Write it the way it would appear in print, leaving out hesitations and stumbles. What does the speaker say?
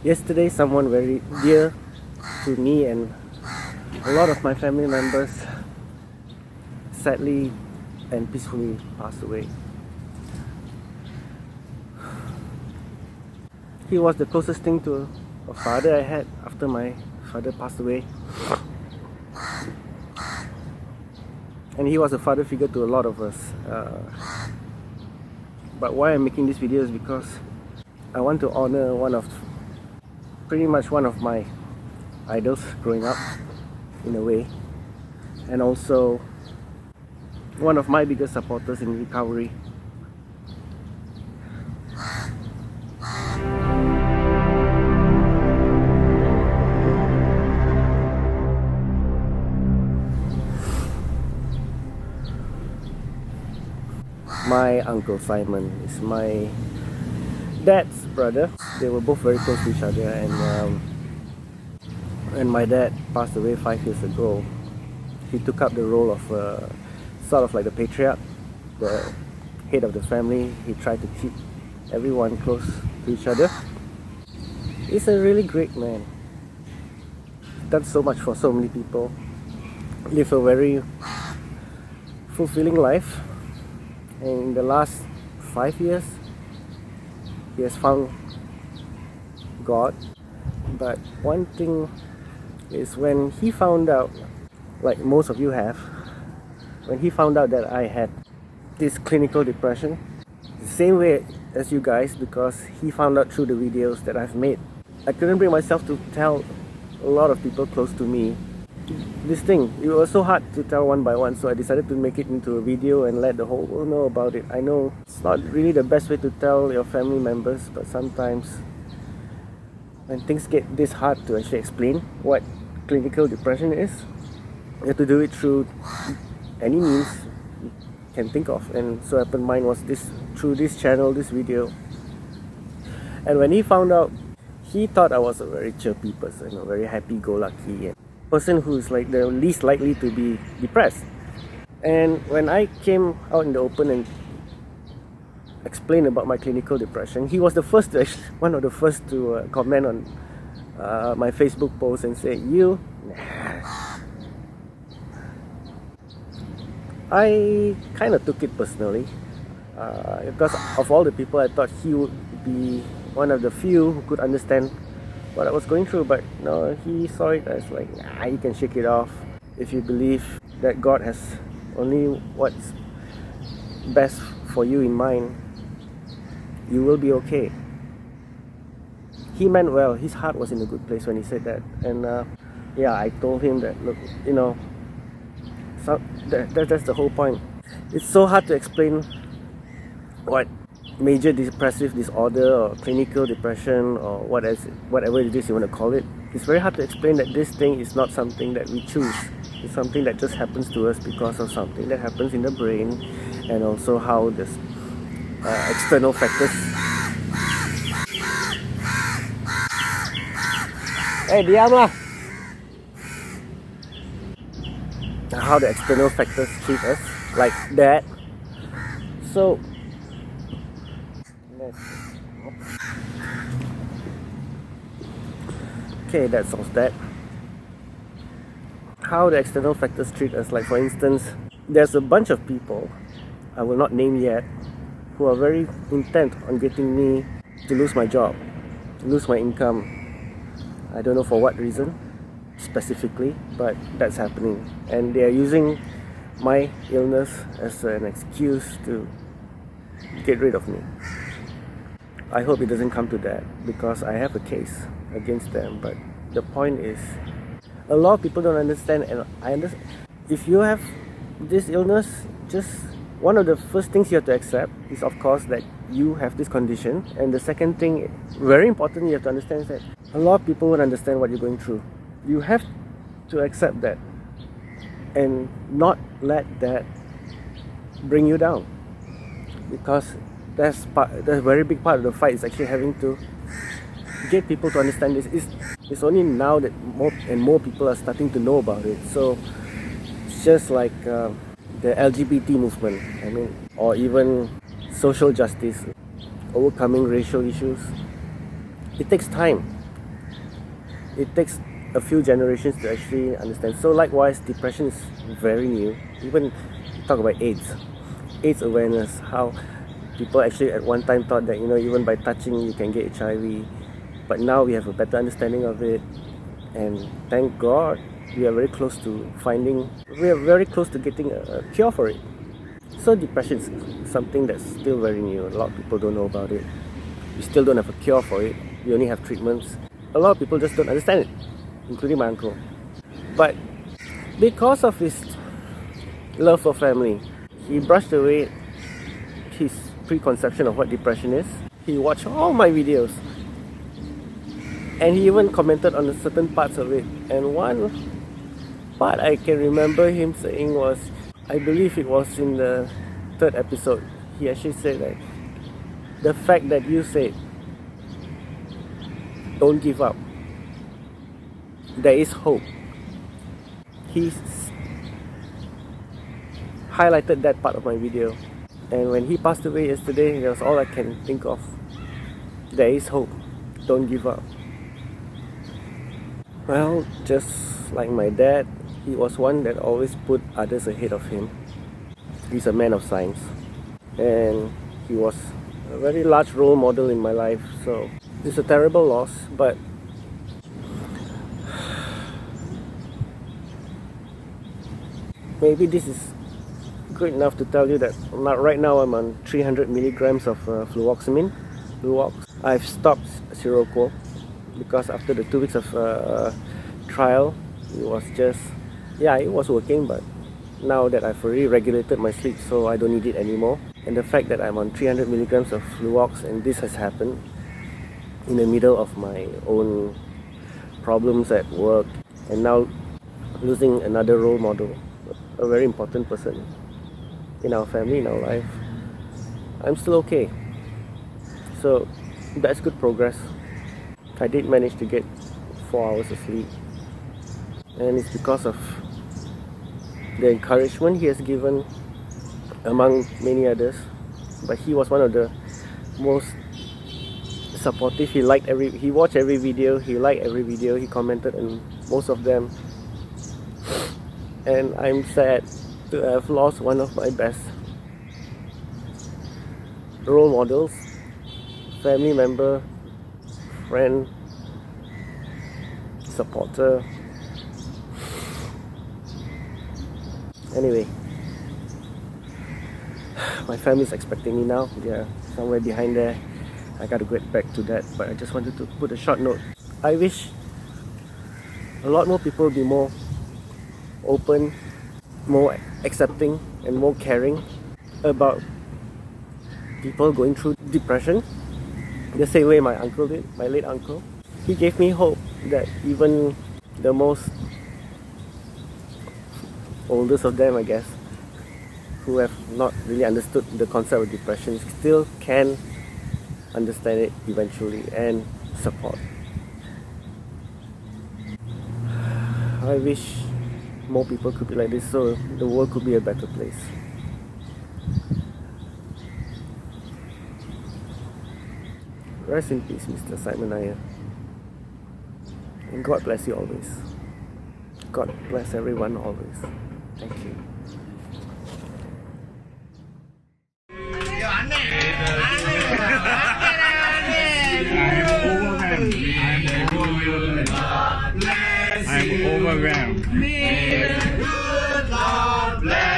Yesterday, someone very dear to me and a lot of my family members sadly and peacefully passed away. He was the closest thing to a father I had after my father passed away. And he was a father figure to a lot of us. But why I'm making this video is because I want to honor pretty much one of my idols growing up, in a way, and also one of my biggest supporters in recovery. My uncle Simon is my dad's brother. They were both very close to each other, and when my dad passed away 5 years ago, he took up the role of sort of like the patriarch, the head of the family. He tried to keep everyone close to each other. He's a really great man. He's done so much for so many people. Lived a very fulfilling life. And in the last 5 years, he has found God. But one thing is, when he found out, like most of you have, when he found out that I had this clinical depression, the same way as you guys, because he found out through the videos that I've made, I couldn't bring myself to tell a lot of people close to me this thing. It was so hard to tell one by one, so I decided to make it into a video and let the whole world know about it. I know it's not really the best way to tell your family members, but sometimes when things get this hard to actually explain what clinical depression is, you have to do it through any means you can think of. And so happened mine was through this channel, this video. And when he found out, he thought I was a very chirpy person, a very happy-go-lucky, and person who's like the least likely to be depressed. And when I came out in the open and explained about my clinical depression, he was the first to actually, one of the first to comment on my Facebook post and say, "You." I kind of took it personally because of all the people. I thought he would be one of the few who could understand what I was going through, but no, he saw it as like, you can shake it off. If you believe that God has only what's best for you in mind, you will be okay. He meant well. His heart was in a good place when he said that. And I told him that, look, that's the whole point. It's so hard to explain what major depressive disorder or clinical depression or whatever it is you want to call it. It's very hard to explain that this thing is not something that we choose. It's something that just happens to us because of something that happens in the brain, and also how this external factors. Hey, diam lah! How the external factors treat us, like that. So okay, that solves that. How the external factors treat us, like for instance, there's a bunch of people, I will not name yet, who are very intent on getting me to lose my job, lose my income. I don't know for what reason specifically, but that's happening. And they are using my illness as an excuse to get rid of me. I hope it doesn't come to that, because I have a case against them. But the point is, a lot of people don't understand, and I understand. If you have this illness, just one of the first things you have to accept is, of course, that you have this condition. And the second thing, very important, you have to understand is that a lot of people won't understand what you're going through. You have to accept that and not let that bring you down, because that's a very big part of the fight, is actually having to get people to understand this. It's only now that more and more people are starting to know about it. So it's just like the LGBT movement, or even social justice, overcoming racial issues. It takes time. it takes a few generations to actually understand. So likewise, depression is very new. Even talk about AIDS awareness, how people actually at one time thought that even by touching you can get HIV, but now we have a better understanding of it, and thank God we are very close to getting a cure for it. So depression is something that's still very new. A lot of people don't know about it. We still don't have a cure for it. We only have treatments. A lot of people just don't understand it, including my uncle. But because of his love for family, he brushed away his preconception of what depression is. He watched all my videos, and he even commented on certain parts of it. And one part I can remember him saying was, I believe it was in the 3rd episode, he actually said that the fact that you said don't give up, there is hope. He highlighted that part of my video, and when he passed away yesterday, that's all I can think of. There is hope, don't give up. Well, just like my dad, he was one that always put others ahead of him. He's a man of science, and he was a very large role model in my life. So it's a terrible loss, but maybe this is good enough to tell you that right now I'm on 300 milligrams of fluvoxamine. I've stopped Seroquel because after the 2 weeks of trial, it was just, it was working, but now that I've already regulated my sleep, so I don't need it anymore. And the fact that I'm on 300 milligrams of Fluvox, and this has happened in the middle of my own problems at work, and now losing another role model, a very important person in our family, in our life, I'm still okay. So that's good progress. I did manage to get 4 hours of sleep, and it's because of the encouragement he has given, among many others. But he was one of the most supportive. He watched every video, he liked every video, he commented on most of them. And I'm sad to have lost one of my best role models, family member, friend, supporter. Anyway, my family's expecting me now. They're somewhere behind there. I gotta get back to that, but I just wanted to put a short note. I wish a lot more people be more open, more accepting, and more caring about people going through depression, the same way my uncle did, my late uncle. He gave me hope that even the most oldest of them, I guess, who have not really understood the concept of depression, still can understand it eventually and support. I wish more people could be like this, so the world could be a better place. Rest in peace, Mr. Simon Nair. And God bless you always. God bless everyone always. Thank you. I'm overwhelmed. May the good Lord bless.